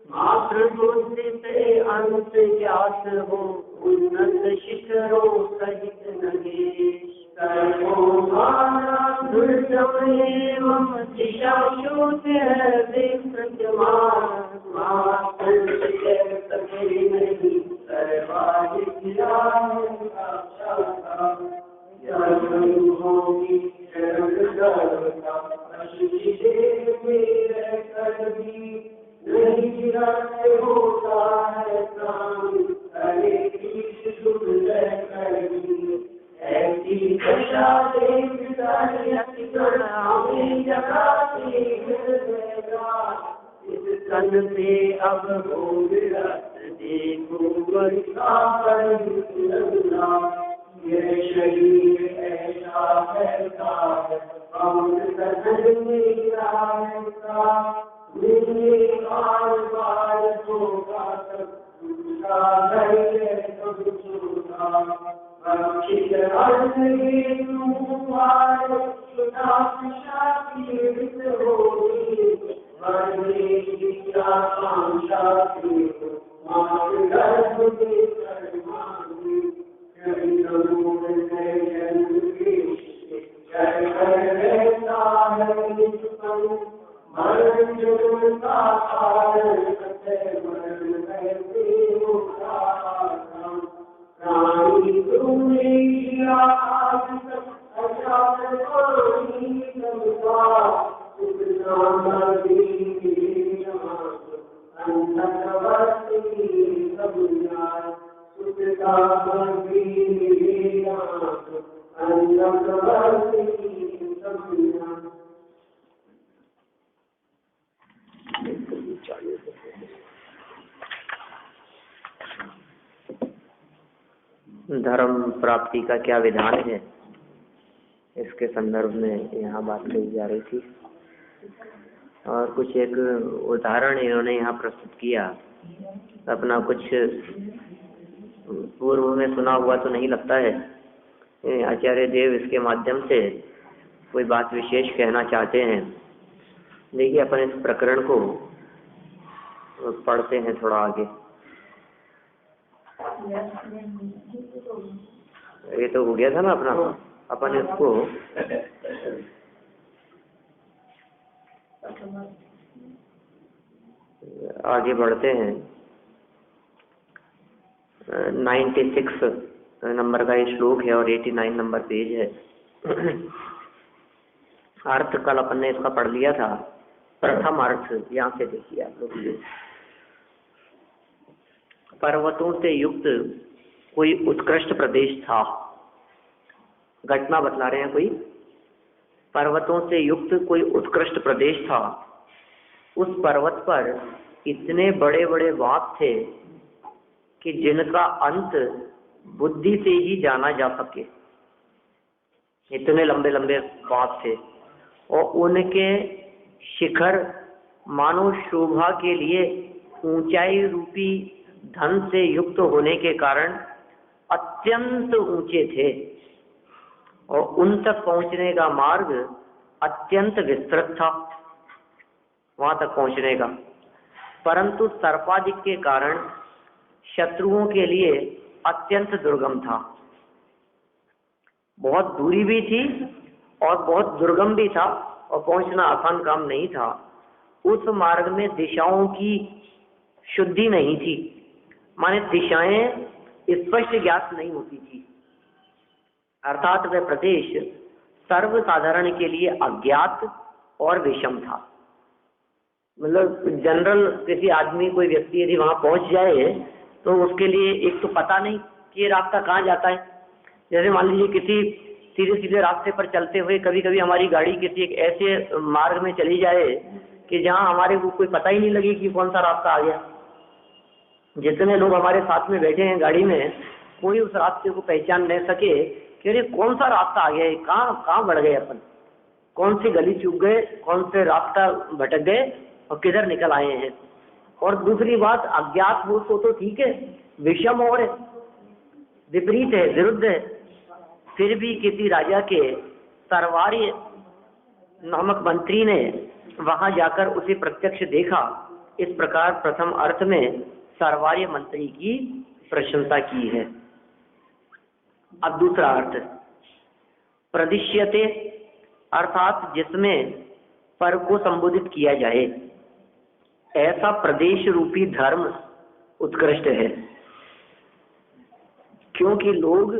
मात्र बुद्धि से अंत ज्ञात हो उन्नत शिखरों सहित नगेश दुर्जम एवं दिशा शून्य नहीं सर्वाधिक होता है ऐसी दशा इस तन से अब हो विरत देखो ये शरीर ऐसा रहता है बार बार होगा धर्म प्राप्ति का क्या विधान है, इसके संदर्भ में यहाँ बात कही जा रही थी। और कुछ एक उदाहरण इन्होंने यहाँ प्रस्तुत किया। अपना कुछ पूर्व में सुना हुआ तो नहीं लगता है। आचार्य देव इसके माध्यम से कोई बात विशेष कहना चाहते हैं। देखिए, अपन इस प्रकरण को पढ़ते हैं थोड़ा आगे। ये तो हो गया था ना अपना। अपन इसको आगे बढ़ते हैं। 96 नंबर का ये श्लोक है और 89 नंबर पेज है। अर्थ कल अपन ने इसका पढ़ लिया था। प्रथम अर्थ यहाँ से देखिए आप लोग। पर्वतों से युक्त कोई उत्कृष्ट प्रदेश था। घटना बतला रहे हैं कोई। पर्वतों से युक्त कोई उत्कृष्ट प्रदेश था। उस पर्वत पर इतने बड़े बड़े बाग थे कि जिनका अंत बुद्धि से ही जाना जा सके। इतने लंबे लंबे बाग थे और उनके शिखर मानो शोभा के लिए ऊंचाई रूपी धन से युक्त होने के कारण अत्यंत ऊंचे थे और उन तक पहुंचने का मार्ग अत्यंत विस्तृत था, वहां तक पहुंचने का। परंतु सर्पाधिक के कारण शत्रुओं के लिए अत्यंत दुर्गम था। बहुत दूरी भी थी और बहुत दुर्गम भी था और पहुंचना आसान काम नहीं था। उस मार्ग में दिशाओं की शुद्धि नहीं थी, माने दिशाएं स्पष्ट ज्ञात नहीं होती थी। अर्थात वह प्रदेश सर्वसाधारण के लिए अज्ञात और विषम था। मतलब जनरल किसी आदमी, कोई व्यक्ति यदि वहां पहुंच जाए तो उसके लिए एक तो पता नहीं कि ये रास्ता कहाँ जाता है। जैसे मान लीजिए किसी सीधे सीधे रास्ते पर चलते हुए कभी कभी हमारी गाड़ी किसी एक ऐसे मार्ग में चली जाए कि जहाँ हमारे को कोई पता ही नहीं लगे कि कौन सा रास्ता आ गया। जितने लोग हमारे साथ में बैठे हैं गाड़ी में, कोई उस रास्ते को पहचान नहीं सके कि अरे कौन सा रास्ता आ गया है, कहाँ बढ़ गए अपन, कौन सी गली चूक गए, कौन से रास्ता भटक गए और किधर निकल आए हैं। और दूसरी बात, अज्ञात हो तो ठीक है, विषम और विपरीत है, विरुद्ध है, फिर भी किसी राजा के सरवार्य नामक मंत्री ने वहां जाकर उसे प्रत्यक्ष देखा। इस प्रकार प्रथम अर्थ में सरवार्य मंत्री की प्रशंसा की है। अब दूसरा अर्थ, प्रदिश्यते, अर्थात जिसमें पर को संबोधित किया जाए, ऐसा प्रदेश रूपी धर्म उत्कृष्ट है। क्योंकि लोग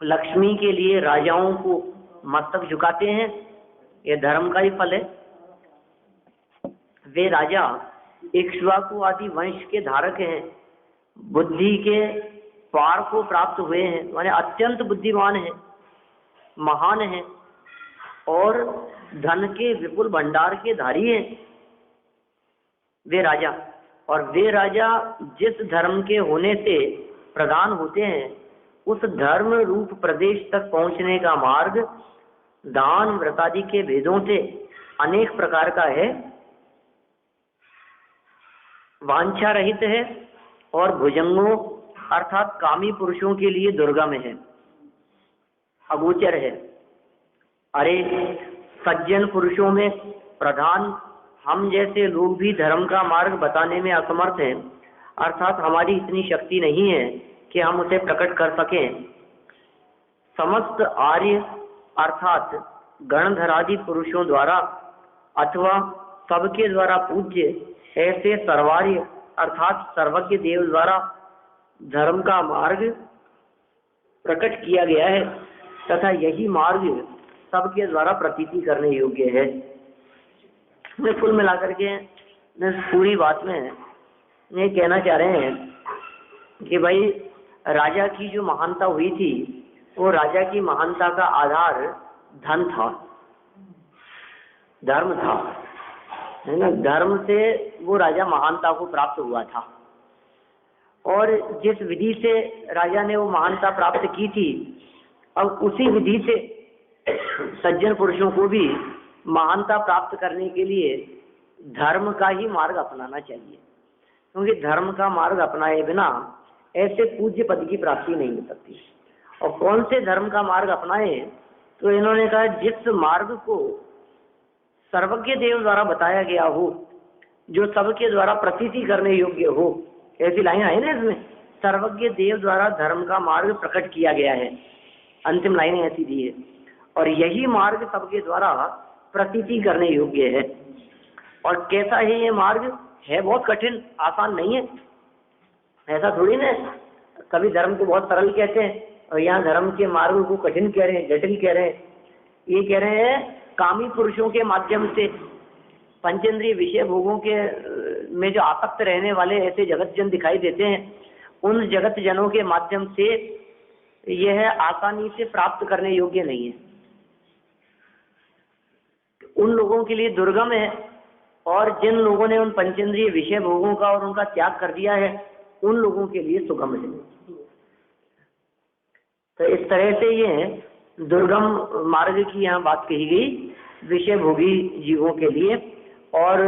लक्ष्मी के लिए राजाओं को मस्तक झुकाते हैं, यह धर्म का ही फल है। वे राजा इक्ष्वाकु आदि वंश के धारक हैं, बुद्धि के पार को प्राप्त हुए हैं, माने अत्यंत बुद्धिमान हैं, महान हैं और धन के विपुल भंडार के धारी हैं वे राजा। और वे राजा जिस धर्म के होने से प्रधान होते हैं, उस धर्म रूप प्रदेश तक पहुंचने का मार्ग दान व्रतादि के भेदों से अनेक प्रकार का है, वांछा रहित है और भुजंगों अर्थात कामी पुरुषों के लिए दुर्गम है, अगोचर है। अरे सज्जन पुरुषों में प्रधान हम जैसे लोग भी धर्म का मार्ग बताने में असमर्थ हैं, अर्थात हमारी इतनी शक्ति नहीं है कि हम उसे प्रकट कर सकें। समस्त आर्य अर्थात गणधरादि पुरुषों द्वारा अथवा सबके द्वारा पूज्य ऐसे सर्वार्य अर्थात सर्वज्ञ देव द्वारा धर्म का मार्ग प्रकट किया गया है तथा यही मार्ग सबके द्वारा प्रतीति करने योग्य है। मैं कुल मिलाकर के पूरी बात में ये कहना चाह रहे हैं कि भाई राजा की जो महानता हुई थी, वो राजा की महानता का आधार धन था, धर्म था, है ना। धर्म से वो राजा महानता को प्राप्त हुआ था और जिस विधि से राजा ने वो महानता प्राप्त की थी, अब उसी विधि से सज्जन पुरुषों को भी महानता प्राप्त करने के लिए धर्म का ही मार्ग अपनाना चाहिए, क्योंकि धर्म का मार्ग अपनाए बिना ऐसे पूज्य पद की प्राप्ति नहीं हो सकती। और कौन से धर्म का मार्ग अपनाए, तो इन्होंने कहा जिस मार्ग को सर्वज्ञ देव द्वारा बताया गया हो, जो सबके द्वारा प्रतीति करने योग्य हो, ऐसी लाइन आई ना इसमें, सर्वज्ञ देव द्वारा धर्म का मार्ग प्रकट किया गया है, अंतिम लाइन ऐसी दी है। और यही मार्ग सबके द्वारा प्रतीति करने योग्य है। और कैसा है ये मार्ग? है बहुत कठिन, आसान नहीं है, ऐसा थोड़ी ना। कभी धर्म को बहुत सरल कहते हैं और यहाँ धर्म के मार्ग को कठिन कह रहे हैं, जटिल कह रहे हैं। ये कह रहे हैं कामी पुरुषों के माध्यम से, पंचेंद्रिय विषय भोगों के में जो आसक्त रहने वाले ऐसे जगत जन दिखाई देते हैं, उन जगत जनों के माध्यम से यह आसानी से प्राप्त करने योग्य नहीं है, उन लोगों के लिए दुर्गम है। और जिन लोगों ने उन पंचेंद्रिय विषय भोगों का और उनका त्याग कर दिया है, उन लोगों के लिए सुगम है। तो इस तरह से ये दुर्गम मार्ग की यहाँ बात कही गई विषय भोगी जीवों के लिए। और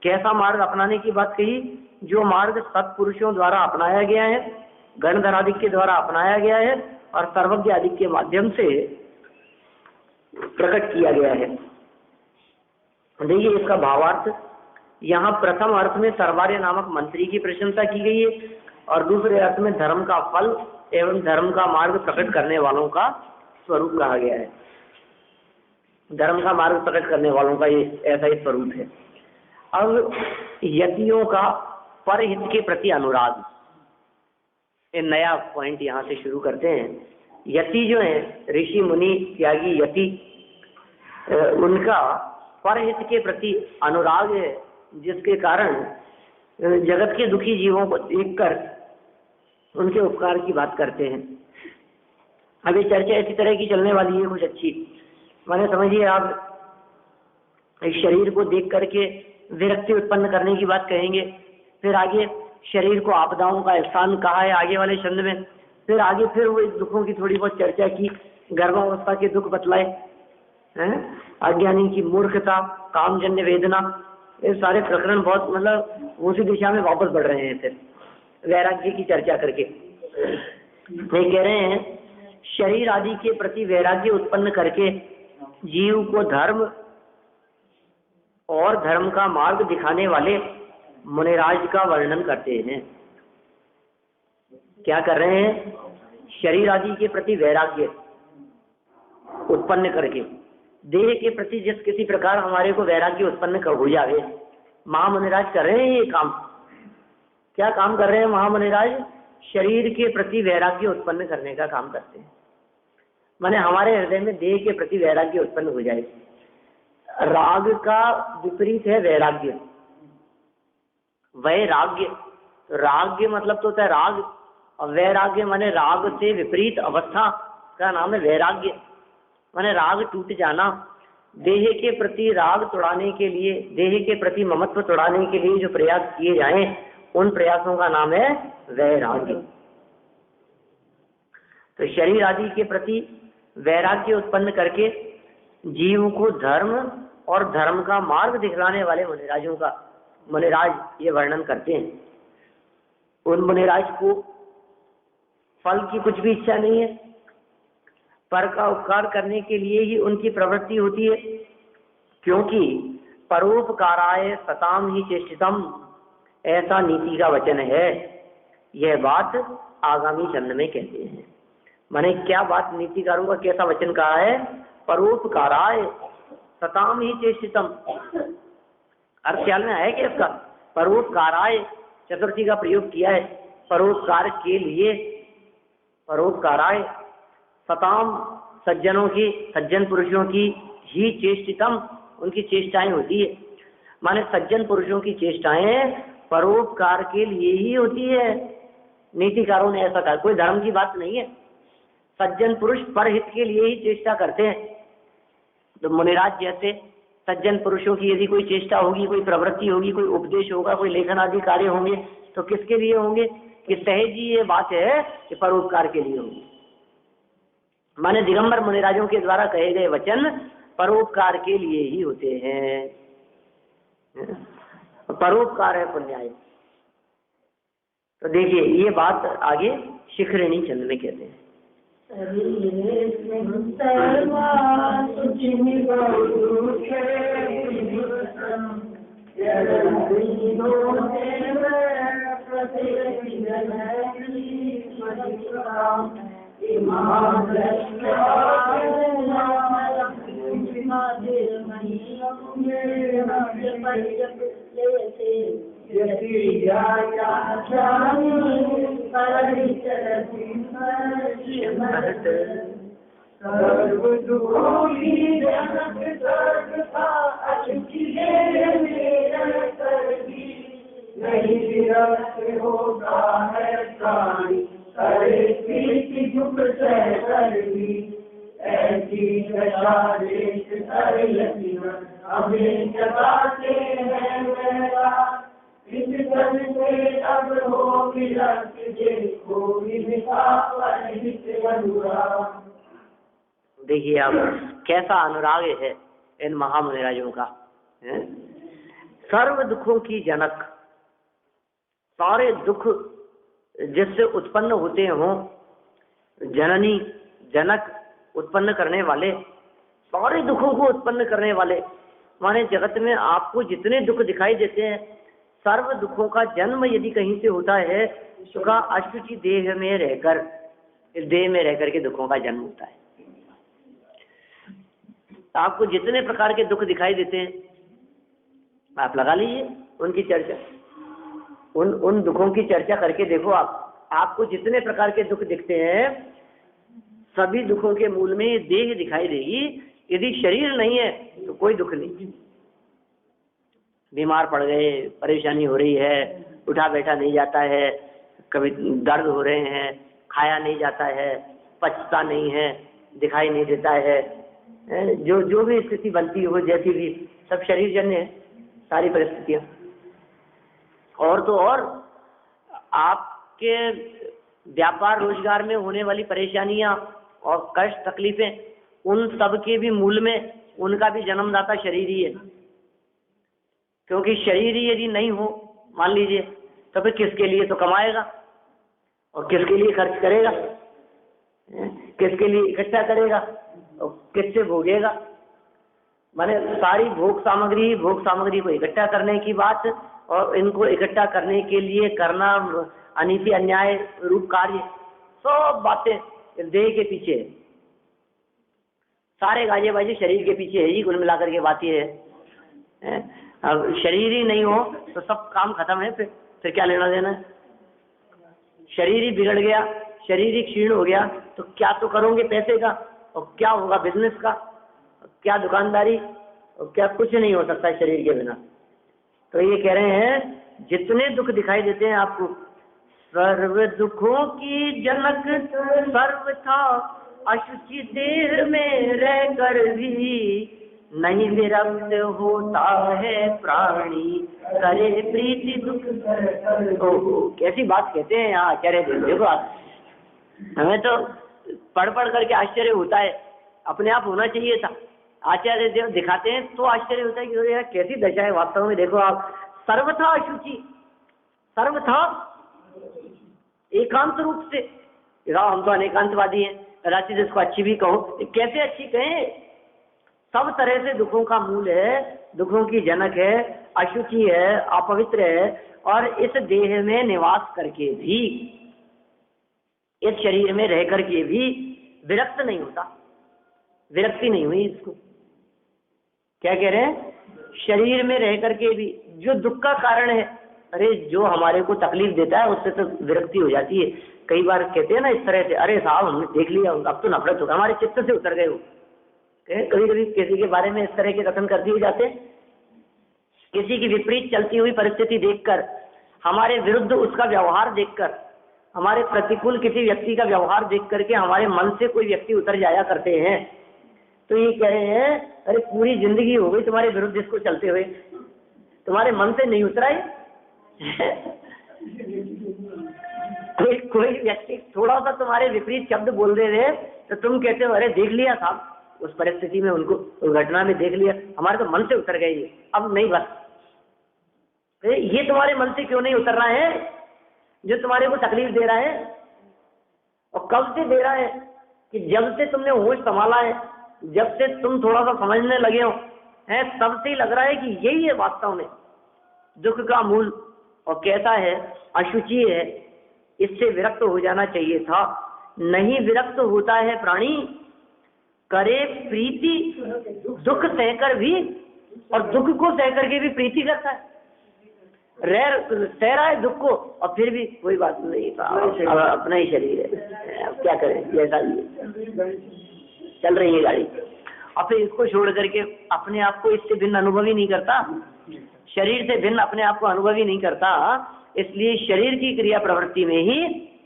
कैसा मार्ग अपनाने की बात कही? जो मार्ग सत्पुरुषों द्वारा अपनाया गया है, गणधर आदि के द्वारा अपनाया गया है और सर्वज्ञ आदि के माध्यम से प्रकट किया गया है। देखिए इसका भावार्थ, यहाँ प्रथम अर्थ में सर्वार्य नामक मंत्री की प्रशंसा की गई है और दूसरे अर्थ में धर्म का फल एवं धर्म का मार्ग प्रकट करने वालों का स्वरूप कहा गया है। धर्म का मार्ग प्रकट करने वालों का ये ऐसा ही स्वरूप है। अब यतियों का परहित के प्रति अनुराग, ये नया पॉइंट यहाँ से शुरू करते हैं। यति जो है, ऋषि मुनि त्यागी यति, उनका परहित के प्रति अनुराग है, जिसके कारण जगत के दुखी जीवों को देखकर उनके उपकार की बात करते हैं। अभी चर्चा इसी तरह की चलने वाली है कुछ अच्छी। मैंने समझिए आप इस शरीर को देख करके विरक्ति उत्पन्न करने की बात कहेंगे, फिर आगे शरीर को आपदाओं का स्थान कहा है आगे वाले छंद में, फिर आगे फिर वो दुखों की थोड़ी बहुत चर्चा की, गर्भावस्था के दुख बतलाए हैं, अज्ञानी की मूर्खता, कामजन्य वेदना, ये सारे प्रकरण बहुत मतलब उसी दिशा में वापस बढ़ रहे हैं। फिर वैराग्य की चर्चा करके वे कह रहे हैं शरीर आदि के प्रति वैराग्य उत्पन्न करके जीव को धर्म और धर्म का मार्ग दिखाने वाले मुनिराज का वर्णन करते हैं। क्या कर रहे हैं? शरीर आदि के प्रति वैराग्य उत्पन्न करके, देह के प्रति जिस किसी प्रकार हमारे को वैराग्य उत्पन्न हो जावे, महामुनिराज कर रहे हैं ये काम। क्या काम कर रहे हैं महामुनिराज? शरीर के प्रति वैराग्य उत्पन्न करने का काम करते हैं। माने हमारे हृदय में देह के प्रति वैराग्य उत्पन्न हो जाए। राग का विपरीत है वैराग्य। वैराग्य, राग्य मतलब तो होता है राग, और वैराग्य माने राग से विपरीत अवस्था का नाम है वैराग्य। माने राग टूट जाना, देह के प्रति राग तोड़ाने के लिए, देह के प्रति ममत्व तोड़ाने के लिए जो प्रयास किए जाएं, उन प्रयासों का नाम है वैराग्य। तो शरीर आदि के प्रति वैराग्य उत्पन्न करके जीव को धर्म और धर्म का मार्ग दिखलाने वाले मुनिराजों का मुनिराज ये वर्णन करते हैं। उन मुनिराज को फल की कुछ भी इच्छा नहीं है, पर का उपकार करने के लिए ही उनकी प्रवृत्ति होती है, क्योंकि परोपकाराय सताम ही चेष्टितम, ऐसा नीति का वचन है। यह बात आगामी छंद में कहते हैं। माने क्या बात, नीतिकारों का कैसा वचन कहा है? परोपकाराय सताम ही चेष्टितम। अर्थ ख्याल में आया क्या इसका? परोपकाराय चतुर्थी का प्रयोग किया है, परोपकार के लिए। परोपकाराय सताम, सज्जनों की, सज्जन पुरुषों की ही चेष्टितम, उनकी चेष्टाएं होती है। माने सज्जन पुरुषों की चेष्टाएं परोपकार के लिए ही होती है। नीतिकारों ने ऐसा कहा, कोई धर्म की बात नहीं है। सज्जन पुरुष परहित के लिए ही चेष्टा करते हैं। तो मुनिराज जैसे सज्जन पुरुषों की यदि कोई चेष्टा होगी, कोई प्रवृत्ति होगी, कोई उपदेश होगा, कोई लेखन आदि कार्य होंगे, तो किसके लिए होंगे? कि सहज ही ये बात है कि परोपकार के लिए होंगे। माने दिगंबर मुनिराजों के द्वारा कहे गए वचन परोपकार के लिए ही होते हैं। परोपकार है पुण्याय। तो देखिए ये बात आगे शिखरिणी छंद में कहते हैं। देखिए आप कैसा अनुराग है इन महामुनिराजों का। सर्व दुखों की जनक, सारे दुख जिससे उत्पन्न होते हों, जननी जनक उत्पन्न करने वाले, सारे दुखों को उत्पन्न करने वाले। माने जगत में आपको जितने दुख दिखाई देते हैं, सर्व दुखों का जन्म यदि कहीं से होता है तो का अष्टुची देह में रहकर, इस देह में रहकर के दुखों का जन्म होता है। आपको जितने प्रकार के दुख दिखाई देते हैं, आप लगा लीजिए उनकी चर्चा, उन दुखों की चर्चा करके देखो आप। आपको जितने प्रकार के दुख दिखते हैं, सभी दुखों के मूल में देह दिखाई देगी। यदि शरीर नहीं है तो कोई दुख नहीं। बीमार पड़ गए, परेशानी हो रही है, उठा बैठा नहीं जाता है, कभी दर्द हो रहे हैं, खाया नहीं जाता है, पचता नहीं है, दिखाई नहीं देता है, जो भी स्थिति बनती है वो जैसी भी, सब शरीर जन्य है सारी परिस्थितियां। और तो और आपके व्यापार रोजगार में होने वाली परेशानियां और कष्ट तकलीफें, उन सब के भी मूल में उनका भी जन्मदाता शरीर ही है। क्योंकि शरीर ही यदि नहीं हो, मान लीजिए, तो फिर किसके लिए तो कमाएगा और किसके लिए खर्च करेगा, किसके लिए इकट्ठा करेगा और किससे भोगेगा। माने सारी भोग सामग्री को इकट्ठा करने की बात, और इनको इकट्ठा करने के लिए करना अनीति अन्याय रूप कार्य, सब बातें देह के पीछे है, सारे गाजे बाजे शरीर के पीछे है जी। कुल मिलाकर के बात ये है, अब शरीर ही नहीं हो तो सब काम खत्म है, फिर क्या लेना देना है। शरीर ही बिगड़ गया, शरीर ही क्षीण हो गया, तो क्या तो करोगे पैसे का, और क्या होगा बिजनेस का, क्या दुकानदारी, और क्या, कुछ नहीं हो सकता शरीर के बिना। तो ये कह रहे हैं जितने दुख दिखाई देते हैं आपको, सर्व दुखों की जनक सर्व था, अशुचि देह में रह कर भी नहीं विरक्त होता है प्राणी, करे प्रीति दुख। कैसी बात कहते हैं यहाँ आचार्य देव। देखो हमें तो पढ़ करके आश्चर्य होता है, अपने आप होना चाहिए था। आचार्य देव दिखाते हैं तो आश्चर्य होता है कि यार कैसी दशा है वास्तव में। देखो आप, सर्वथा अशुचि, सर्वथा एकांत रूप से, हम तो अनेकांतवादी हैं, राशि जिसको अच्छी भी कहो, कैसे अच्छी कहें, सब तरह से दुखों का मूल है, दुखों की जनक है, अशुचि है, अपवित्र है, और इस देह में निवास करके भी, इस शरीर में रह करके भी विरक्त नहीं होता, विरक्ति नहीं हुई इसको। क्या कह रहे हैं, शरीर में रह करके भी जो दुख का कारण है, अरे जो हमारे को तकलीफ देता है उससे तो विरक्ति हो जाती है। कई बार कहते हैं ना इस तरह से, अरे साहब हमने देख लिया, अब तो नफरत होगा, हमारे चित्त से उतर गए हो। कभी कभी किसी के बारे में इस तरह के कथन कर दिए जाते हैं, किसी की विपरीत चलती हुई परिस्थिति देखकर, हमारे विरुद्ध उसका व्यवहार देखकर, हमारे प्रतिकूल किसी व्यक्ति का व्यवहार देख करके हमारे मन से कोई व्यक्ति उतर जाया करते हैं। तो ये कह रहे हैं, अरे पूरी जिंदगी हो गई तुम्हारे विरुद्ध इसको चलते हुए, तुम्हारे मन से नहीं उतरा है। कोई व्यक्ति थोड़ा सा तुम्हारे विपरीत शब्द बोल दे रहे तो तुम कहते हो, अरे देख लिया साहब, उस परिस्थिति में उनको, उस घटना में देख लिया, हमारे तो मन से उतर गए ये, अब नहीं बस। ये तुम्हारे मन से क्यों नहीं उतर रहा है जो तुम्हारे को तकलीफ दे रहा है? और कब से दे रहा है? कि जब से तुमने होश संभाला है, जब से तुम थोड़ा सा समझने लगे हो है, तब से ही लग रहा है कि यही है वास्तव में दुख का मूल। और कैसा है, अशुचि है, इससे विरक्त हो जाना चाहिए था, नहीं विरक्त होता है प्राणी, करे प्रीति दुख सहकर भी, और दुख को सहकर के भी प्रीति करता है, सह रहा है दुख को, और फिर भी कोई बात नहीं, अपना ही शरीर है, अब क्या करें, जैसा चल रही है गाड़ी। और फिर इसको छोड़ करके अपने आप को इससे भिन्न अनुभव ही नहीं करता, शरीर से भिन्न अपने आप को अनुभव ही नहीं करता, इसलिए शरीर की क्रिया प्रवृत्ति में ही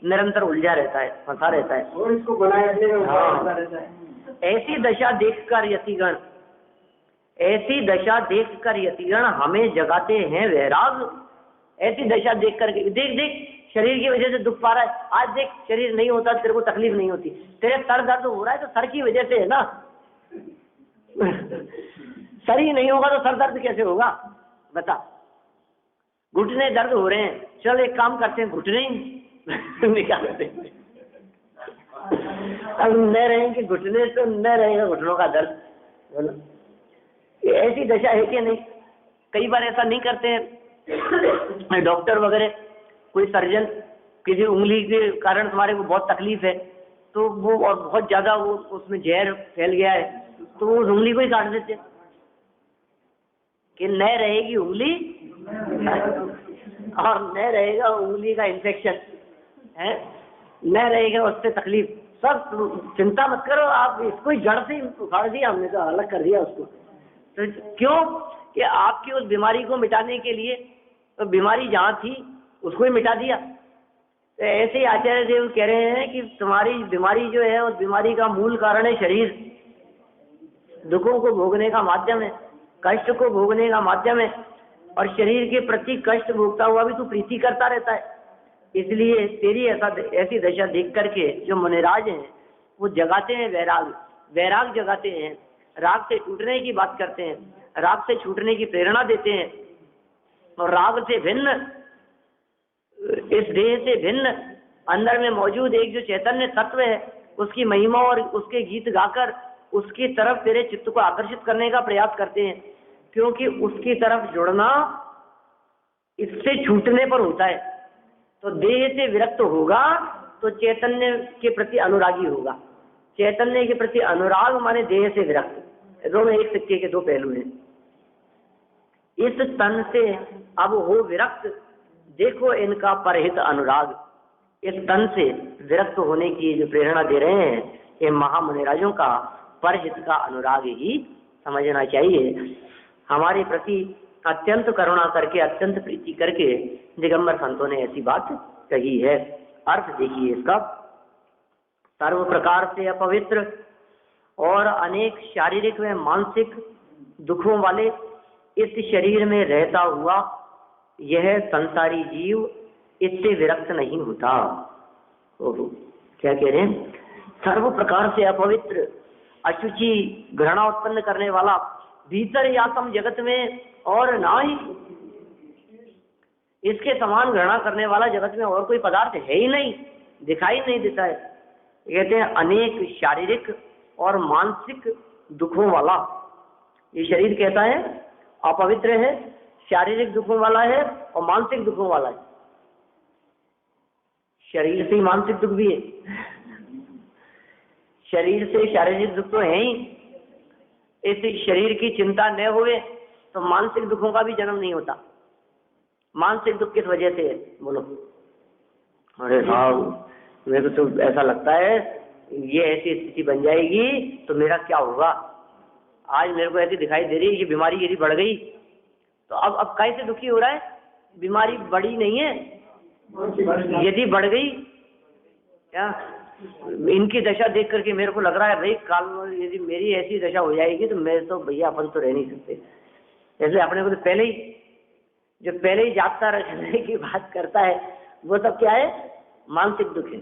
निरंतर उलझा रहता है, फंसा रहता है, और इसको बनाए रहता है। ऐसी दशा देखकर यतिगण, ऐसी दशा देखकर यतिगण हमें जगाते हैं वैराग। ऐसी दशा देख कर, देख शरीर की वजह से दुख पा रहा है, आज देख शरीर नहीं होता तेरे को तकलीफ नहीं होती, तेरे सर दर्द हो रहा है तो सर की वजह से है ना। सर ही नहीं होगा तो सर दर्द कैसे होगा बता। घुटने दर्द हो रहे हैं, चल एक काम करते हैं, घुटने निकाल देते हैं। अब न रहेंगे घुटने तो न रहेगा घुटनों का दर्द, बोलो ऐसी दशा है कि नहीं। कई बार ऐसा नहीं करते हैं डॉक्टर वगैरह, कोई सर्जन, किसी उंगली के कारण तुम्हारे को बहुत तकलीफ है तो वो और बहुत ज्यादा वो उसमें जहर फैल गया है तो वो उंगली को ही काट देते कि न रहेगी उंगली और न रहेगा उंगली का इन्फेक्शन है, न रहेगा उससे तकलीफ। सब चिंता मत करो आप, इसको ही जड़ से उखाड़ दिया हमने, तो अलग कर दिया उसको। तो क्यों कि आपकी उस बीमारी को मिटाने के लिए, तो बीमारी जहाँ थी उसको ही मिटा दिया। तो ऐसे ही आचार्य देव कह रहे हैं कि तुम्हारी बीमारी जो है, उस बीमारी का मूल कारण है शरीर, दुखों को भोगने का माध्यम है, कष्ट को भोगने का माध्यम है, और शरीर के प्रति कष्ट भोगता हुआ भी तू प्रीति करता रहता है। इसलिए तेरी ऐसी दशा देख करके जो मुनिराज हैं वो जगाते हैं वैराग जगाते हैं, राग से टूटने की बात करते हैं, राग से छूटने की प्रेरणा देते हैं, और राग से भिन्न, इस देह से भिन्न अंदर में मौजूद एक जो चैतन्य तत्व है उसकी महिमा और उसके गीत गाकर उसकी तरफ तेरे चित्त को आकर्षित करने का प्रयास करते हैं, क्योंकि उसकी तरफ जुड़ना इससे छूटने पर होता है। तो देह से विरक्त होगा तो चैतन्य के प्रति अनुरागी होगा, चैतन्य के प्रति अनुराग माने देह से विरक्त, दोनों एक सिक्के के दो पहलू हैं। इस तन से अब हो विरक्त, देखो इनका परहित अनुराग। इस तन से विरक्त होने की जो प्रेरणा दे रहे हैं ये महामुनिराजों का परहित का अनुराग ही समझना चाहिए। हमारे प्रति अत्यंत करुणा करके, अत्यंत प्रीति करके दिगंबर संतों ने ऐसी बात कही है। अर्थ देखिए इसका, सर्व प्रकार से अपवित्र और अनेक शारीरिक व मानसिक दुखों वाले इस शरीर में रहता हुआ यह संसारी जीव इससे विरक्त नहीं होता। ओहो, क्या कह रहे हैं? सर्व प्रकार से अपवित्र, अशुचि, घृणा उत्पन्न करने वाला, भीतर यातम जगत में और ना ही इसके समान घृणा करने वाला जगत में और कोई पदार्थ है ही नहीं, दिखाई नहीं देता है। कहते हैं अनेक शारीरिक और मानसिक दुखों वाला ये शरीर कैसा है? अपवित्र है, शारीरिक दुखों वाला है और मानसिक दुखों वाला है। शरीर से ही मानसिक दुख भी है, शरीर से शारीरिक दुख तो है ही। इस शरीर की चिंता न हुए तो मानसिक दुखों का भी जन्म नहीं होता। मानसिक दुख किस वजह से है बोलो? अरे साहब मेरे को तो ऐसा लगता है ये ऐसी स्थिति बन जाएगी तो मेरा क्या होगा, आज मेरे को ऐसी दिखाई दे रही है, ये बीमारी यदि बढ़ गई तो अब कैसे दुखी हो रहा है? बीमारी बढ़ी नहीं है, यदि बढ़ गई क्या? इनकी दशा देख करके मेरे को लग रहा है भाई काल यदि मेरी ऐसी दशा हो जाएगी तो मैं तो भैया अपन तो रह नहीं सकते। इसलिए अपने को तो पहले ही जागता रखने की बात करता है वो सब क्या है? मानसिक दुख है।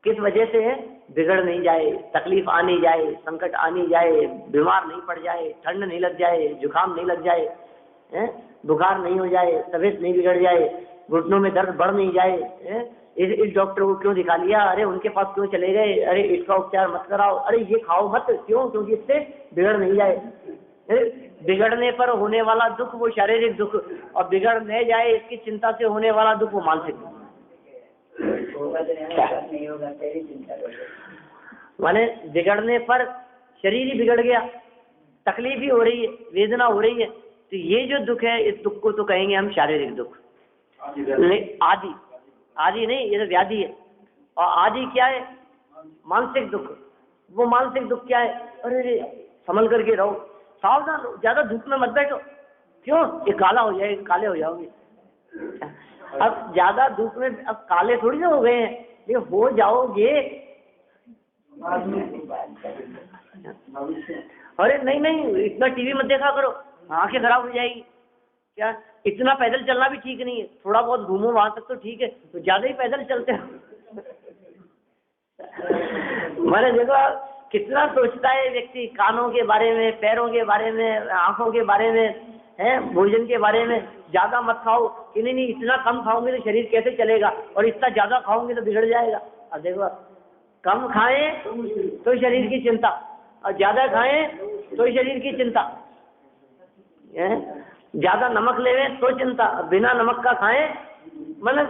किस वजह से है? बिगड़ नहीं जाए, तकलीफ आ नहीं जाए, संकट आ नहीं जाए, बीमार नहीं पड़ जाए, ठंड नहीं लग जाए, जुकाम नहीं लग जाए, बुखार नहीं हो जाए, तबीयत नहीं बिगड़ जाए, घुटनों में दर्द बढ़ नहीं जाए, इस डॉक्टर को क्यों दिखा लिया, अरे उनके पास क्यों चले गए, अरे इसका उपचार मत कराओ, अरे ये खाओ मत, क्यों? क्योंकि इससे बिगड़ नहीं जाए। बिगड़ने पर होने वाला दुख वो शारीरिक दुख, और बिगड़ नहीं जाए इसकी चिंता से होने वाला दुख वो मानसिक दुख। माने बिगड़ने पर शरीर ही बिगड़ गया, तकलीफ ही हो रही है, वेदना हो रही है, तो ये जो दुख है इस दुख को तो कहेंगे हम शारीरिक दुख। आदि नहीं, ये तो व्याधि है। और आदि क्या है? मानसिक दुख। वो मानसिक दुख क्या है? अरे संभल करके रहो, सावधान रहो, ज्यादा धूप में मत बैठो, क्यों? ये काला हो जाएगा, काले हो जाओगे। अब ज्यादा धूप में अब काले थोड़ी ना हो गए हैं, ये हो जाओगे। अरे नहीं इतना टीवी मत देखा करो, आंखें खराब हो जाएगी। क्या इतना पैदल चलना भी ठीक नहीं है, थोड़ा बहुत घूमो वहां तक तो ठीक है, तो ज्यादा ही पैदल चलते हो। मैंने देखो कितना सोचता है व्यक्ति कानों के बारे में, पैरों के बारे में, आंखों के बारे में, है भोजन के बारे में। ज्यादा मत खाओ कि नहीं इतना कम खाओगे तो शरीर कैसे चलेगा, और इतना ज्यादा खाओगे तो बिगड़ जाएगा। अब देखो कम खाएं तो शरीर की चिंता, और ज्यादा खाएं तो शरीर की चिंता। ज्यादा नमक लेवें तो चिंता, बिना नमक का खाएं मतलब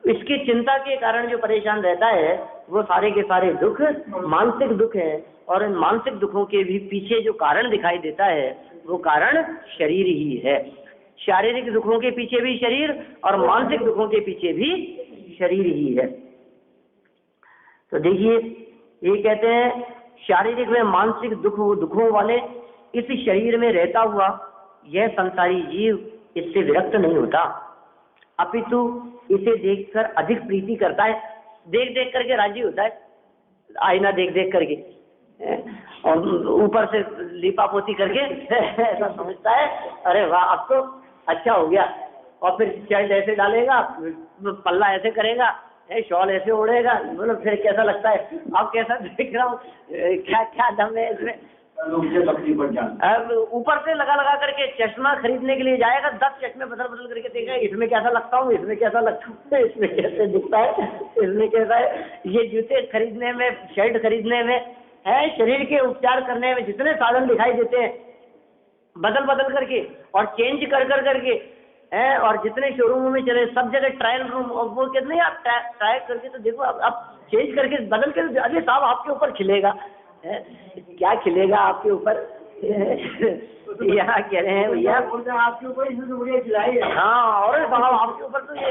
इसकी चिंता के कारण जो परेशान रहता है वो सारे के सारे दुख मानसिक दुख है। और इन मानसिक दुखों के भी पीछे जो कारण दिखाई देता है वो कारण शरीर ही है। शारीरिक दुखों के पीछे भी शरीर और मानसिक दुखों के पीछे भी शरीर ही है। तो देखिए ये कहते हैं शारीरिक व मानसिक दुखों वाले इस शरीर में रहता हुआ यह संसारी जीव इससे विरक्त नहीं होता, अपितु इसे देखकर अधिक प्रीति करता है, देख देख करके राजी होता है, आईना देख देख करके, और ऊपर से लीपा पोती करके ऐसा समझता है अरे वाह अब तो अच्छा हो गया, और फिर शर्ट ऐसे डालेगा, पल्ला ऐसे करेगा, शॉल ऐसे ओढ़ेगा, मतलब फिर कैसा लगता है, अब कैसा देख रहा हूँ, क्या क्या दम है इसमें। अब ऊपर से लगा लगा करके चश्मा खरीदने के लिए जाएगा, 10 चश्मे बदल बदल करके देखेगा, इसमें कैसा लगता हूँ, इसमें कैसा लगता हूँ, इसमें कैसे दिखता है, इसमें कैसा है। ये जूते खरीदने में, शर्ट खरीदने में, है शरीर के उपचार करने में जितने साधन दिखाई देते हैं बदल बदल करके और चेंज कर कर करके है, और जितने शोरूमों में चले सब जगह ट्रायल रूम, और वो कहते नहीं आप ट्राई करके तो देखो, आप चेंज करके बदल के, अरे साहब आपके ऊपर खिलेगा, क्या खिलेगा आपके ऊपर। यहाँ कह रहे हैं भैया आपके ऊपर खिलाई, हाँ और साहब आपके ऊपर तो ये,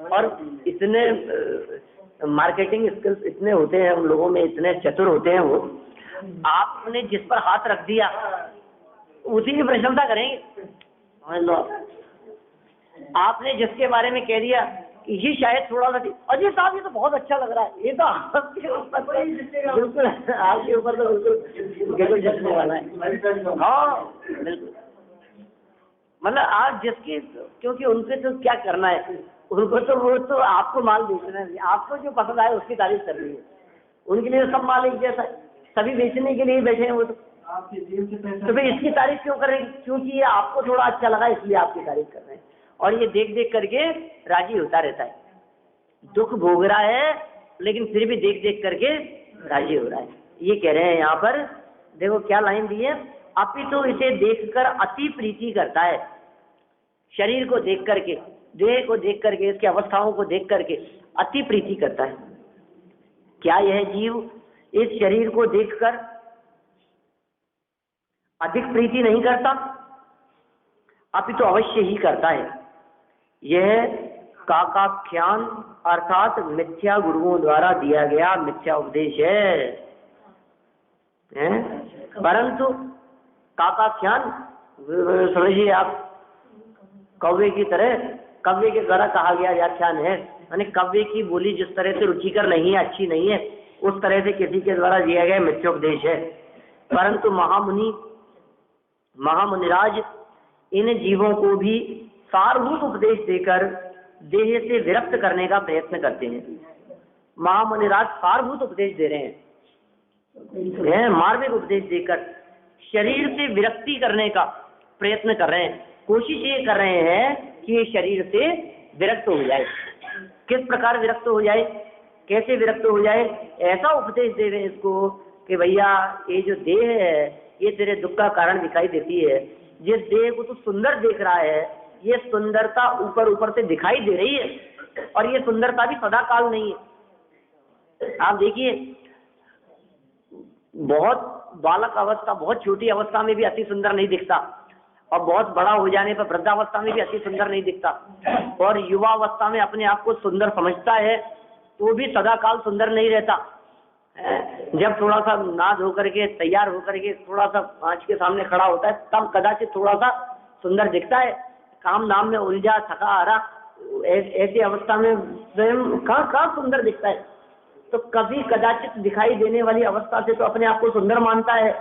और इतने मार्केटिंग स्किल्स इतने होते हैं उन लोगों में, इतने चतुर होते हैं वो, आपने जिस पर हाथ रख दिया उसी की प्रशंसा करेंगे। आपने जिसके बारे में कह दिया कि ये शायद थोड़ा सा, अजय साहब ये तो बहुत अच्छा लग रहा है, ये तो आपके ऊपर बिल्कुल, आपके ऊपर तो बिल्कुल जचने वाला है। हाँ बिल्कुल, मतलब आप जिसकी, क्योंकि उनसे तो क्या करना है, उनको तो वो तो आपको माल बेचना है, आपको जो पसंद आए उसकी तारीफ करनी है, उनके लिए सब माल एक जैसा है, सभी बेचने के लिए बैठे हैं वो, तो भाई इसकी तारीफ क्यों कर रहे हैं, क्योंकि ये आपको थोड़ा अच्छा लगा इसलिए आपकी तारीफ कर रहे हैं, और ये देख देख करके राजी होता रहता है, दुख भोग रहा है लेकिन फिर भी देख देख करके राजी हो रहा है। ये कह रहे हैं यहाँ पर, देखो क्या लाइन दी है, अपितु इसे देखकर अति प्रीति करता है, शरीर को देख करके, देह को देख करके, इसकी अवस्थाओं को देख करके अति प्रीति करता है। क्या यह जीव इस शरीर को देखकर अधिक प्रीति नहीं करता, अपितु अवश्य ही करता है। यह काकाख्यान अर्थात मिथ्या गुरुओं द्वारा दिया गया मिथ्या उपदेश है, परंतु काकाख्यान समझिए आप, कौवे की तरह, कव्य के द्वारा कहा गया व्याख्यान है, यानी कव्य की बोली जिस तरह से रुचिकर नहीं है, अच्छी नहीं है, उस तरह से किसी के द्वारा दिया गया मिथ्योपदेश है। परंतु महामुनिराज इन जीवों को भी सारभूत उपदेश देकर देह से विरक्त करने का प्रयत्न करते हैं। महामुनिराज सारभूत उपदेश दे रहे हैं, मार्मिक उपदेश देकर शरीर से विरक्ति करने का प्रयत्न कर रहे हैं, कोशिश ये कर रहे हैं कि ये शरीर से विरक्त हो जाए। किस प्रकार विरक्त हो जाए, कैसे विरक्त हो जाए, ऐसा उपदेश दे रहे हैं इसको कि भैया ये जो देह है ये तेरे दुख का कारण दिखाई देती है, जिस देह को तू सुंदर देख रहा है ये सुंदरता ऊपर ऊपर से दिखाई दे रही है, और ये सुंदरता भी सदा काल नहीं है। आप देखिए बहुत बालक अवस्था, बहुत छोटी अवस्था में भी अति सुंदर नहीं दिखता, और बहुत बड़ा हो जाने पर वृद्धावस्था में भी अति सुंदर नहीं दिखता, और युवा अवस्था में अपने आप को सुंदर समझता है तो भी सदा काल सुंदर नहीं रहता। जब थोड़ा सा नहा धो करके तैयार होकर के थोड़ा सा आंच के सामने खड़ा होता है तब कदाचित थोड़ा सा सुंदर दिखता है, काम नाम में उलझा थका हारा ऐसी अवस्था में स्वयं कहाँ सुंदर दिखता है। तो कभी कदाचित दिखाई देने वाली अवस्था से तो अपने आप को सुंदर मानता है,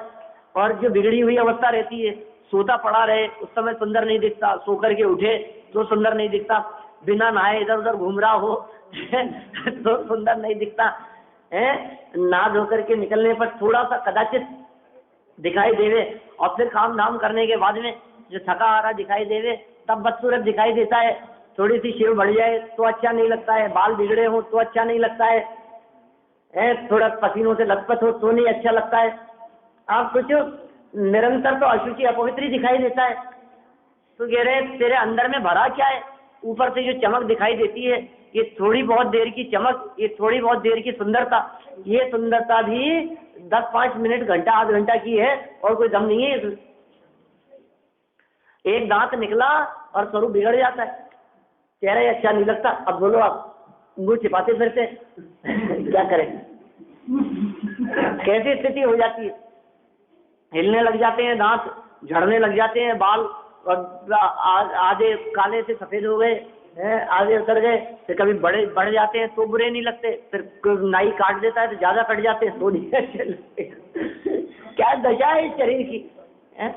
और जो बिगड़ी हुई अवस्था रहती है, सोता पड़ा रहे उस समय सुंदर नहीं दिखता, सो करके उठे तो सुंदर नहीं दिखता, बिना नहाए इधर उधर घूम रहा हो तो सुंदर नहीं दिखता है, नहा धो करके निकलने पर थोड़ा सा कदाचित दिखाई देवे, और फिर काम धाम करने के बाद में जो थका हारा दिखाई देवे तब बदसूरत दिखाई देता है। थोड़ी सी शेव बढ़ जाए तो अच्छा नहीं लगता है, बाल बिगड़े हो तो अच्छा नहीं लगता है, थोड़ा पसीनों से लथपथ हो तो नहीं अच्छा लगता है। आप सोचो निरंतर तो अशुचि अपवित्री दिखाई देता है, तो कह रहे तेरे अंदर में भरा क्या है, ऊपर से जो चमक दिखाई देती है ये थोड़ी बहुत देर की चमक, ये थोड़ी बहुत देर की सुंदरता, ये सुंदरता भी 10-5 मिनट घंटा आध घंटा की है और कोई दम नहीं है इसमें। एक दांत निकला और स्वरूप बिगड़ जाता है, कह रहे अच्छा नहीं लगता, अब बोलो आप मुंह छिपाते फिरते क्या करें, कैसी स्थिति हो जाती है, हिलने लग जाते हैं दांत, झड़ने लग जाते हैं बाल, और आधे काले से सफेद हो गए, आगे उतर गए, फिर कभी बढ़ जाते हैं तो बुरे नहीं लगते, फिर नाई काट देता है तो ज्यादा कट जाते हैं तो नहीं अच्छे लगते। क्या दशा है इस शरीर की, है?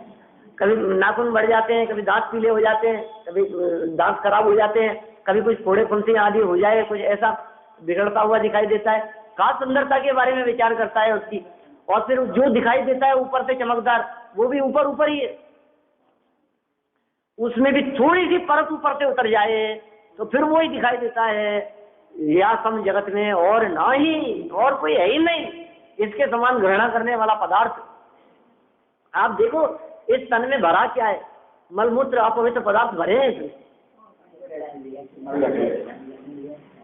कभी नाखून बढ़ जाते हैं, कभी दांत पीले हो जाते हैं, कभी दांत खराब हो जाते हैं, कभी कुछ फोड़े फुंसी आदि हो जाए, कुछ ऐसा बिगड़ता हुआ दिखाई देता है। कहा सुंदरता के बारे में विचार करता है उसकी, और फिर जो दिखाई देता है ऊपर से चमकदार, वो भी ऊपर ऊपर ही है, उसमें भी थोड़ी सी परत ऊपर से उतर जाए तो फिर वो ही दिखाई देता है। या सम जगत में और ना ही, और कोई है ही नहीं इसके समान ग्रहण करने वाला पदार्थ। आप देखो इस तन में भरा क्या है, मलमूत्र अपवित्र पदार्थ भरे हैं इसमें,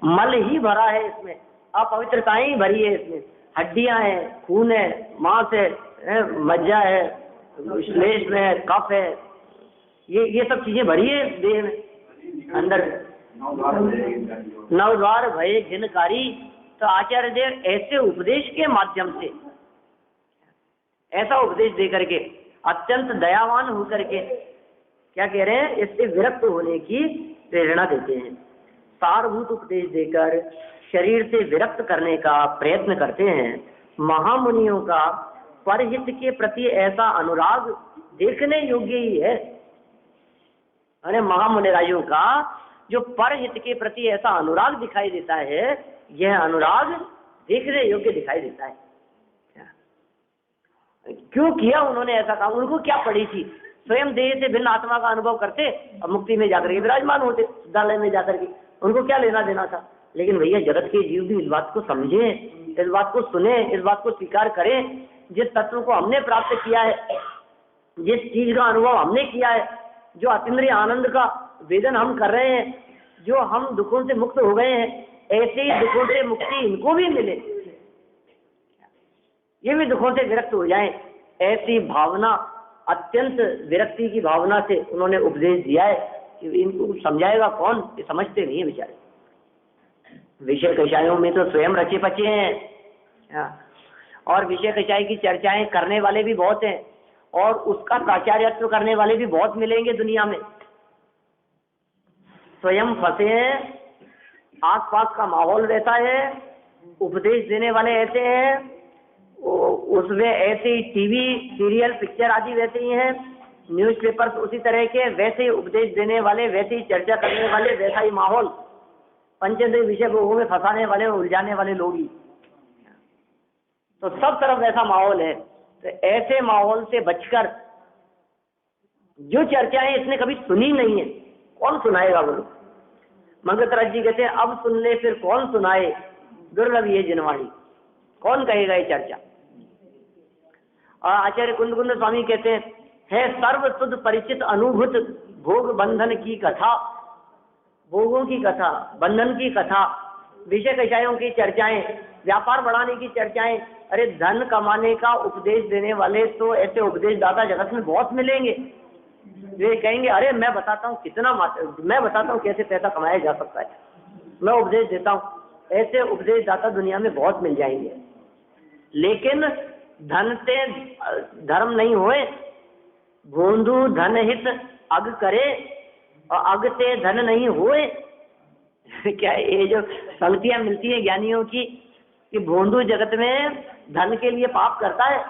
मल ही भरा है इसमें, अपवित्रताएं ही भरी है इसमें, हड्डियां हैं, खून है, मांस है, मज्जा है, श्लेष में है, कफ है, ये सब चीजें भरी है देह में अंदर। नवद्वार भय घिनकारी। तो आचार्य देव ऐसे उपदेश के माध्यम से, ऐसा उपदेश दे करके, अत्यंत दयावान होकर के क्या कह रहे हैं, इससे विरक्त होने की प्रेरणा देते हैं। सारभूत उपदेश देकर शरीर से विरक्त करने का प्रयत्न करते हैं। महामुनियों का परहित के प्रति ऐसा अनुराग देखने योग्य ही है। अरे महामुनिराजों का जो परहित के प्रति ऐसा अनुराग दिखाई देता है, यह अनुराग देखने योग्य दिखाई देता है। क्यों किया उन्होंने ऐसा काम? उनको क्या पड़ी थी? स्वयं देह से भिन्न आत्मा का अनुभव करते और मुक्ति में जाकर के विराजमान होते, विद्यालय में जाकर के, उनको क्या लेना देना था? लेकिन भैया जगत के जीव भी इस बात को समझे, इस बात को सुने, इस बात को स्वीकार करें। जिस तत्व को हमने प्राप्त किया है, जिस चीज का अनुभव हमने किया है, जो अतीन्द्रिय आनंद का वेदन हम कर रहे हैं, जो हम दुखों से मुक्त हो गए हैं, ऐसे ही दुखों से मुक्ति इनको भी मिले, ये भी दुखों से विरक्त हो जाएं, ऐसी भावना, अत्यंत विरक्ति की भावना से उन्होंने उपदेश दिया है। कि इनको समझाएगा कौन? ये समझते नहीं है बेचारे। विषय कषायों में तो स्वयं रचे पचे हैं, और विषय कषाय की चर्चाएं करने वाले भी बहुत हैं, और उसका प्राचार्यत्व करने वाले भी बहुत मिलेंगे दुनिया में। स्वयं फंसे हैं, आसपास का माहौल रहता है, उपदेश देने वाले ऐसे हैं, उसमें ऐसे ही टीवी सीरियल पिक्चर आदि वैसे ही हैं, न्यूज़पेपर्स उसी तरह के, वैसे ही उपदेश देने वाले, वैसे ही चर्चा करने वाले, वैसा ही माहौल, पंचेंद्रिय विषय भोगों में फंसाने वाले, उलझाने वाले लोग ही, तो सब तरफ ऐसा माहौल है। तो ऐसे माहौल से बचकर, जो चर्चाएं इसने कभी सुनी नहीं है, कौन सुनाएगा बोलो? मंगतराज जी कहते हैं अब सुन ले फिर कौन सुनाए, दुर्लभ ये जिनवाणी, कौन कहेगा ये चर्चा? और आचार्य कुंद स्वामी कहते हैं, है सर्व सुध परिचित अनुभूत भोग बंधन की कथा, भोगों की कथा, बंधन की कथा, विषय कषायों की चर्चाएं, व्यापार बढ़ाने की चर्चाएं। अरे धन कमाने का उपदेश देने वाले तो ऐसे उपदेशदाता जगत में बहुत मिलेंगे। वे कहेंगे अरे मैं बताता हूँ मैं बताता हूँ कैसे पैसा कमाया जा सकता है, मैं उपदेश देता हूँ। ऐसे उपदेशदाता दुनिया में बहुत मिल जाएंगे। लेकिन धन से धर्म नहीं होए, भोंदू धन हित अग करे और अग से धन नहीं होए। क्या ये जो पंक्तियां मिलती है ज्ञानियों की कि भोंदू जगत में धन के लिए पाप करता है,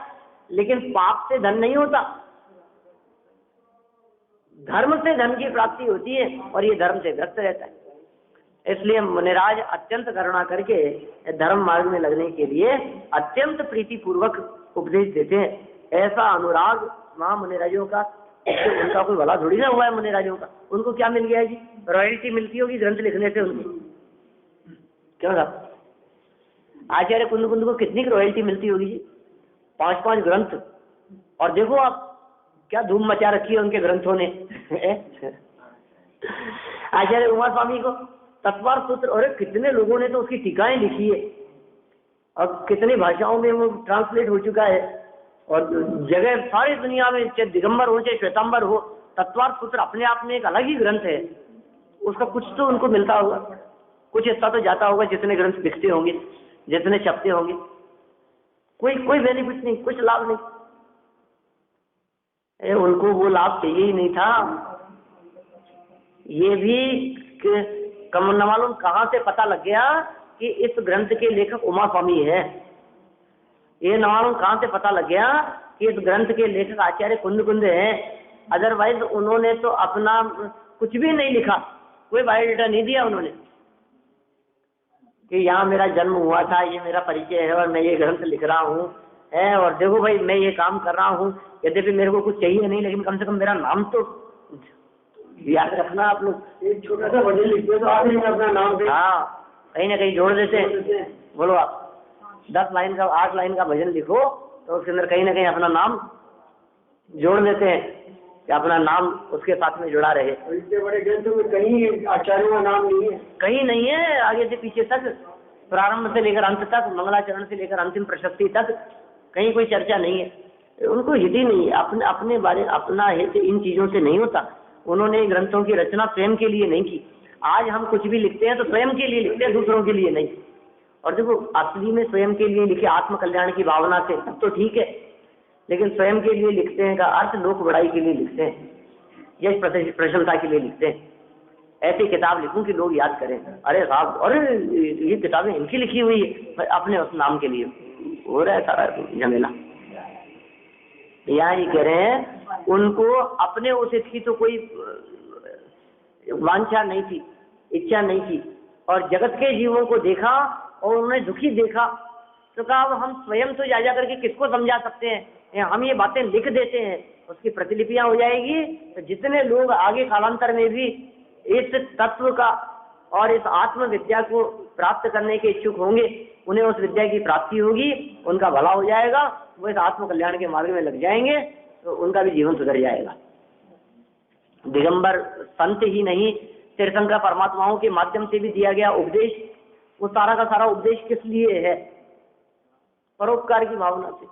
लेकिन पाप से धन नहीं होता, धर्म से धन की प्राप्ति होती है, और ये धर्म से व्यस्त रहता है। इसलिए मुनिराज अत्यंत करुणा करके धर्म मार्ग में लगने के लिए अत्यंत प्रीति पूर्वक उपदेश देते हैं। ऐसा अनुराग महामुनिराजों का, उनका कोई भला थोड़ी ना हुआ है मुनिराजों का। उनको क्या मिल गया है जी? रॉयल्टी मिलती होगी ग्रंथ लिखने से उनको, क्यों साहब? आचार्य कुंद को कितनी रॉयल्टी मिलती होगी जी? 5-5 ग्रंथ, और देखो आप क्या धूम मचा रखी है उनके ग्रंथों ने। आचार्य उमा स्वामी को तत्वार सूत्र, और कितने लोगों ने तो उसकी टीकाएं लिखी है, और कितनी भाषाओं में वो ट्रांसलेट हो चुका है, और जगह सारी दुनिया में, चाहे दिगंबर हो चाहे श्वेतांबर हो, तत्वार सूत्र अपने आप में एक अलग ही ग्रंथ है। उसका कुछ तो उनको मिलता होगा, कुछ हिस्सा तो जाता होगा, जितने ग्रंथ लिखते होंगे, जितने छपते होंगे। कोई बेनिफिट नहीं, कुछ लाभ नहीं। उनको वो लाभ चाहिए ही नहीं था। ये भी कम न मालूम कहाँ से पता लग गया कि इस ग्रंथ के लेखक उमा स्वामी है। ये न मालूम कहाँ से पता लग गया कि इस ग्रंथ के लेखक आचार्य कुंद हैं। अदरवाइज उन्होंने तो अपना कुछ भी नहीं लिखा, कोई बायोडाटा नहीं दिया उन्होंने कि यहाँ मेरा जन्म हुआ था, ये मेरा परिचय है और मैं ये ग्रंथ लिख रहा हूँ है, और देखो भाई मैं ये काम कर रहा हूँ। यद्यपि मेरे को कुछ चाहिए नहीं, लेकिन कम से कम मेरा नाम तो याद रखना आप लोग। एक छोटा सा भजन लिख दिया तो आखिरी में अपना नाम दे। हाँ, कहीं ना कहीं जोड़ देते हैं। बोलो आप 10 लाइन का 8 लाइन का भजन लिखो तो उसके अंदर कहीं ना कहीं अपना नाम जोड़ देते हैं कि अपना नाम उसके साथ में जुड़ा रहे। इतने बड़े ग्रंथों में कहीं आचार्यों का नाम नहीं है, कहीं नहीं है, आगे से पीछे तक, प्रारंभ से लेकर अंत तक, मंगलाचरण से लेकर अंतिम प्रशस्ति तक कहीं कोई चर्चा नहीं है। उनको हित ही नहीं है, अपने बारे अपना हित इन चीजों से नहीं होता। उन्होंने ग्रंथों की रचना स्वयं के लिए नहीं की। आज हम कुछ भी लिखते हैं तो स्वयं के लिए लिखते हैं, दूसरों के लिए नहीं। और देखो असली में स्वयं के लिए लिखे आत्म कल्याण की भावना से तब तो ठीक है, लेकिन स्वयं के लिए लिखते हैं का अर्थ लोक बड़ाई के लिए लिखते हैं, यश प्रशंसा के लिए लिखते हैं। ऐसी किताब लिखूं कि लोग याद करें, अरे साहब अरे ये किताबें इनकी लिखी हुई है, अपने उस नाम के लिए हो रहा है सारा झमेला। यहाँ ये कह रहे हैं उनको अपने उस हित की तो कोई वांछा नहीं थी, इच्छा नहीं थी, और जगत के जीवों को देखा और उन्हें दुखी देखा तो कहा अब हम स्वयं तो जा करके किसको समझा सकते हैं, हम ये बातें लिख देते हैं, उसकी प्रतिलिपियां हो जाएगी। तो जितने लोग आगे कालांतर में भी इस तत्व का और इस आत्म विद्या को प्राप्त करने के इच्छुक होंगे, उन्हें उस विद्या की प्राप्ति होगी, उनका भला हो जाएगा, वो इस आत्म कल्याण के मार्ग में लग जाएंगे, तो उनका भी जीवन सुधर जाएगा। दिगंबर संत ही नहीं, तीर्थंकर परमात्माओं के माध्यम से भी दिया गया उपदेश, वो सारा का सारा उपदेश किस लिए है? परोपकार की भावना से।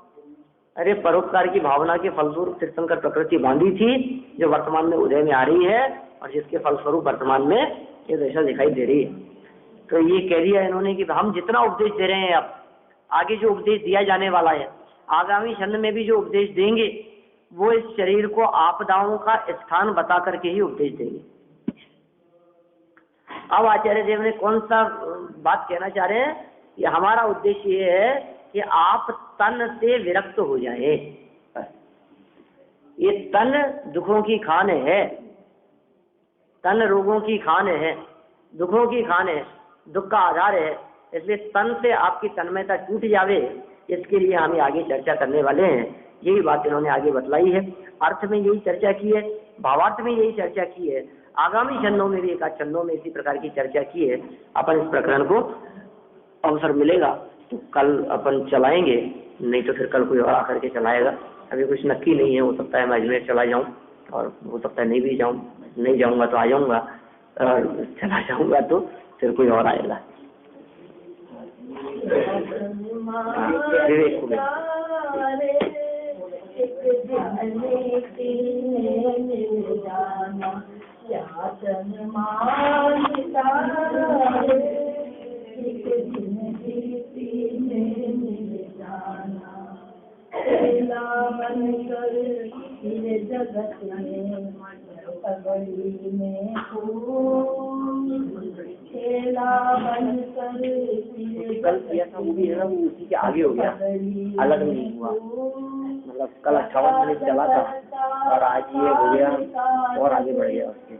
अरे परोपकार की भावना के फलस्वरूप तीर्थंकर प्रकृति बांधी थी, जो वर्तमान में उदय में आ रही है, और जिसके फलस्वरूप वर्तमान में ये दशा दिखाई दे रही है। तो ये कह दिया इन्होंने कि हम जितना उपदेश दे रहे हैं, अब आगे जो उपदेश दिया जाने वाला है, आगामी छंद में भी जो उपदेश देंगे, वो इस शरीर को आपदाओं का स्थान बता करके ही उपदेश देंगे। अब आचार्य देव ने कौन सा बात कहना चाह रहे हैं कि हमारा उद्देश्य ये है कि आप तन से विरक्त हो जाए। ये तन दुखों की खान है, तन रोगों की खान है, दुखों की खान है, दुख का आधार है। इसलिए तन से आपकी तन्मयता टूट जावे, इसके लिए हम आगे चर्चा करने वाले हैं। यही बात इन्होंने आगे बतलाई है। अर्थ में यही चर्चा की है, भावार्थ में यही चर्चा की है, आगामी छंदों में भी एक आध छंदों में इसी प्रकार की चर्चा की है। अपन इस प्रकरण को अवसर मिलेगा तो कल अपन चलाएंगे, नहीं तो फिर कल कोई और आकर के चलाएगा। अभी कुछ नक्की नहीं है, हो सकता है मैं अजमेर चला जाऊं, और हो सकता है नहीं भी जाऊं, नहीं जाऊंगा तो आ जाऊंगा, और चला जाऊंगा तो फिर कोई और आएगा। विवेक को जगत में कल किया था वो भी है ना, वो उसी के आगे हो गया, अलग नहीं हुआ। मतलब कल 58 मिनट चला था और आज ये हो गया और आगे बढ़ गया उसके।